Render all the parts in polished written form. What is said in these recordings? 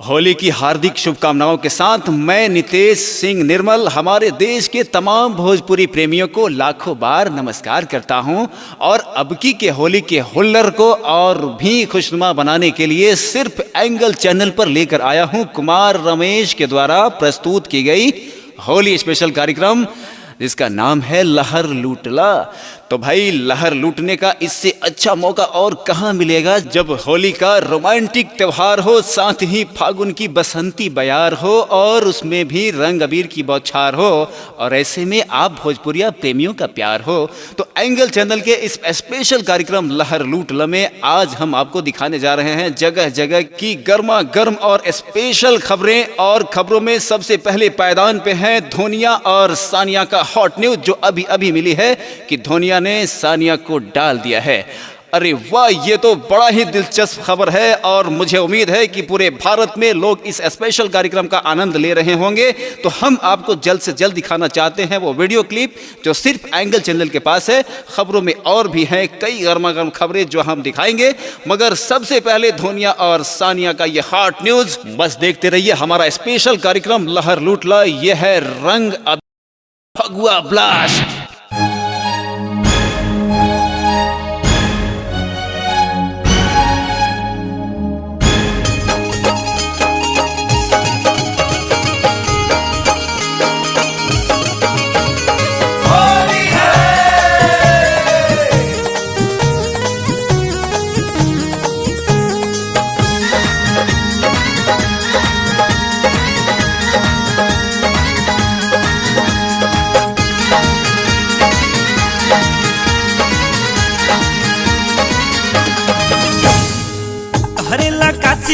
होली की हार्दिक शुभकामनाओं के साथ मैं नितेश सिंह निर्मल हमारे देश के तमाम भोजपुरी प्रेमियों को लाखों बार नमस्कार करता हूं और अबकी के होली के हुल्लड़ को और भी खुशनुमा बनाने के लिए सिर्फ एंगल चैनल पर लेकर आया हूं कुमार रमेश के द्वारा प्रस्तुत की गई होली स्पेशल कार्यक्रम जिसका नाम है लहर लूटला। तो भाई लहर लूटने का इससे अच्छा मौका और कहाँ मिलेगा जब होली का रोमांटिक त्योहार हो, साथ ही फागुन की बसंती बयार हो और उसमें भी रंग अबीर की बौछार हो और ऐसे में आप भोजपुरिया प्रेमियों का प्यार हो। तो एंगल चैनल के इस स्पेशल कार्यक्रम लहर लूटला में आज हम आपको दिखाने जा रहे हैं जगह जगह की गर्मा गर्म और स्पेशल खबरें। और खबरों में सबसे पहले पायदान पे है धोनिया और सानिया का हॉट न्यूज जो अभी अभी मिली है कि धोनिया ने सानिया को डाल दिया है। अरे वाह, ये तो बड़ा ही दिलचस्प खबर है और मुझे उम्मीद है कि पूरे भारत में लोग इस स्पेशल कार्यक्रम का आनंद ले रहे होंगे। तो हम आपको जल्द से जल्द दिखाना चाहते हैं वो वीडियो क्लिप जो सिर्फ एंगल चैनल के पास है। खबरों में और भी हैं कई गर्मा गर्म खबरें जो हम दिखाएंगे, मगर सबसे पहले धोनिया और सानिया का ये हॉट न्यूज। बस देखते रहिए हमारा स्पेशल कार्यक्रम लहर लूटला। यह है रंग फगुआ ब्लास्ट।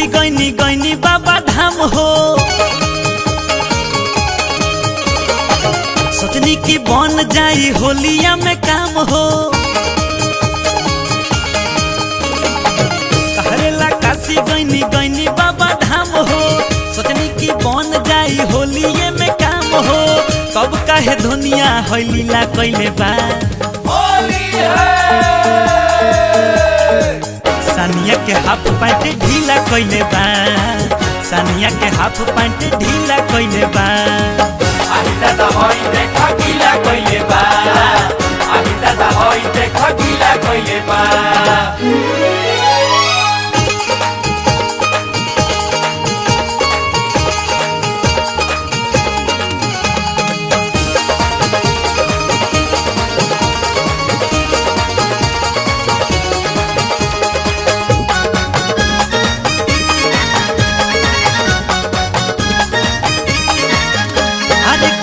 गैनी गैनी बाबा धाम हो, सोचनी की बन जाई होलिया में काम हो। कहरेला काशी गैनी गैनी बाबा धाम हो, सोचनी की बन जाई होलिये में काम हो। कब काहे धोनिया है लीला कैले बा होली है। सानिया के हाफ पैंट ढीला कइले बा, सानिया के हाफ पैंट ढीला कइले बा। आही दादा होई देखा गीला कइले बा, आही दादा होई देखा गीला कइले बा।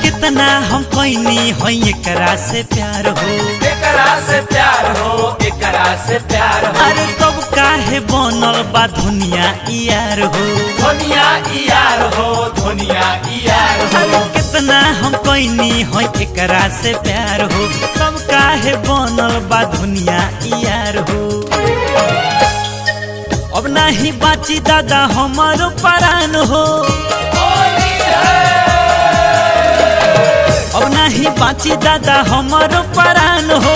कितना हम कोइनी है एकरा से प्यार हो, एकरा से प्यार हो, एकरा से प्यार हो। अरे तब काहे बनल बा धोनिया यार हो, धोनिया यार हो, धोनिया यार हो। अरे कितना हम कोइनी है एकरा से प्यार हो, तब काहे बनल बा धोनिया यार हो। अब नहीं बाची दादा हमारो परान हो, अब नहीं बाची दादा हमारो परान हो।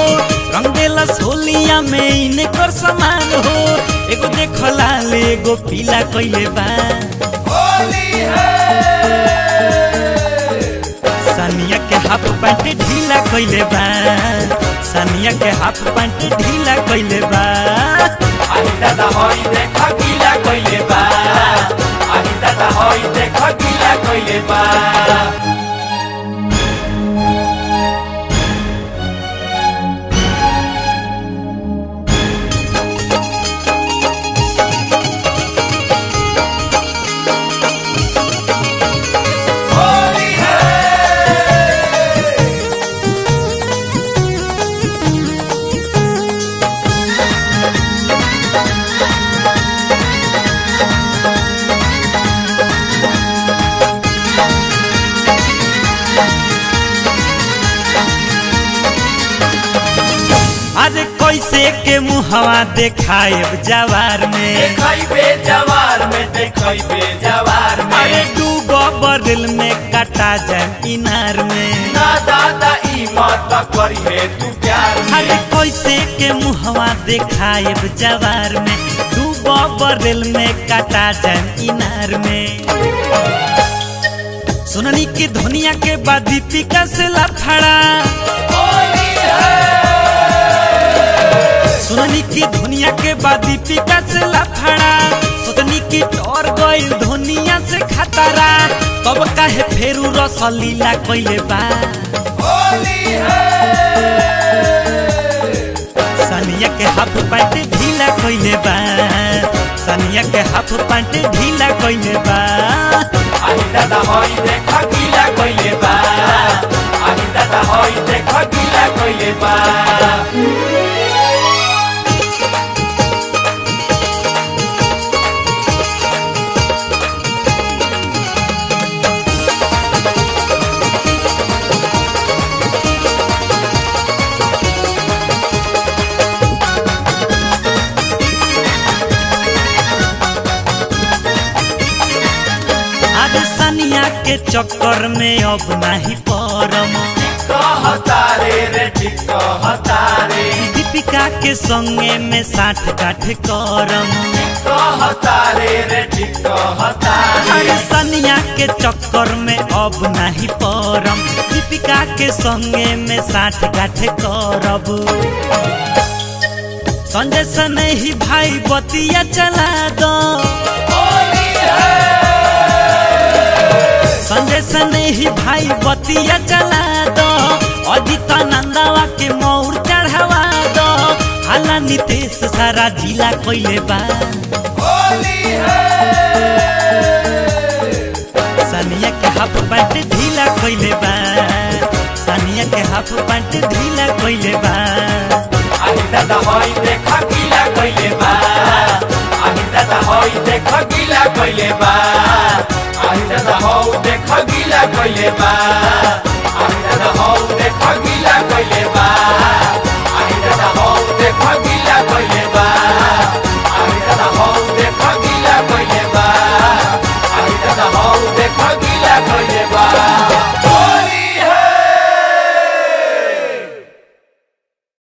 रंग देला सोलिया में इनकर समान हो। एगो देखो लाल एगो पीला कइले बा होली है। सानिया के हाफ पैंट ढीला कइले बा, सानिया के हाफ पैंट ढीला कइले बा। आही दादा होई देखा गीला कइले बा, आही दादा होई देखा गीला कइले बा। के मुहवा देखाएब जवार में देखैबे जवार में देखैबे जवार में अरे डूबो बदल में कटा जाए इनार में ना दादा ई मत करिहे तू प्यार में अरे कैसे के मुहवा देखाएब जवार में डूबो बदल में कटा जाए इनार में सुननी की धुनिया के बाद दीपिका से लफड़ा सुननी की धुनिया के बाद दीपिका से लफड़ा सोचनी की टोर गइल धुनिया से खतरा तब काहे फेरू रसलीला कइले बा सनिया के हाफ पैंट ढीला कइले बा सनिया के हाफ पैंट ढीला कइले बा आई दादा होई देख गीला कइले बा आई दादा होई देख गीला कइले बा सनिया के चक्कर में अब नहीं परम कहतारे रे ठीक कहतारे दीपिका के संगे में 60 काठ करम कहतारे रे ठीक कहतारे अरे सनिया के चक्कर में अब नहीं परम दीपिका के संगे में 60 काठ करब संजय सने ही भाई बतिया चला दो संजय सने ही भाई बतिया चला दो अजित नंदावा के मोर चढ़ावा दो हाला नितेश सारा जिला कइले बा सनिया के हाफ पैंट ढीला कइले बा सनिया के हाफ पैंट ढीला कइले बा आई दादा होई देख गीला कइले बा आई दादा होई देख गीला कइले बा आई दादा हो देख गीला कइले बा आई दादा हो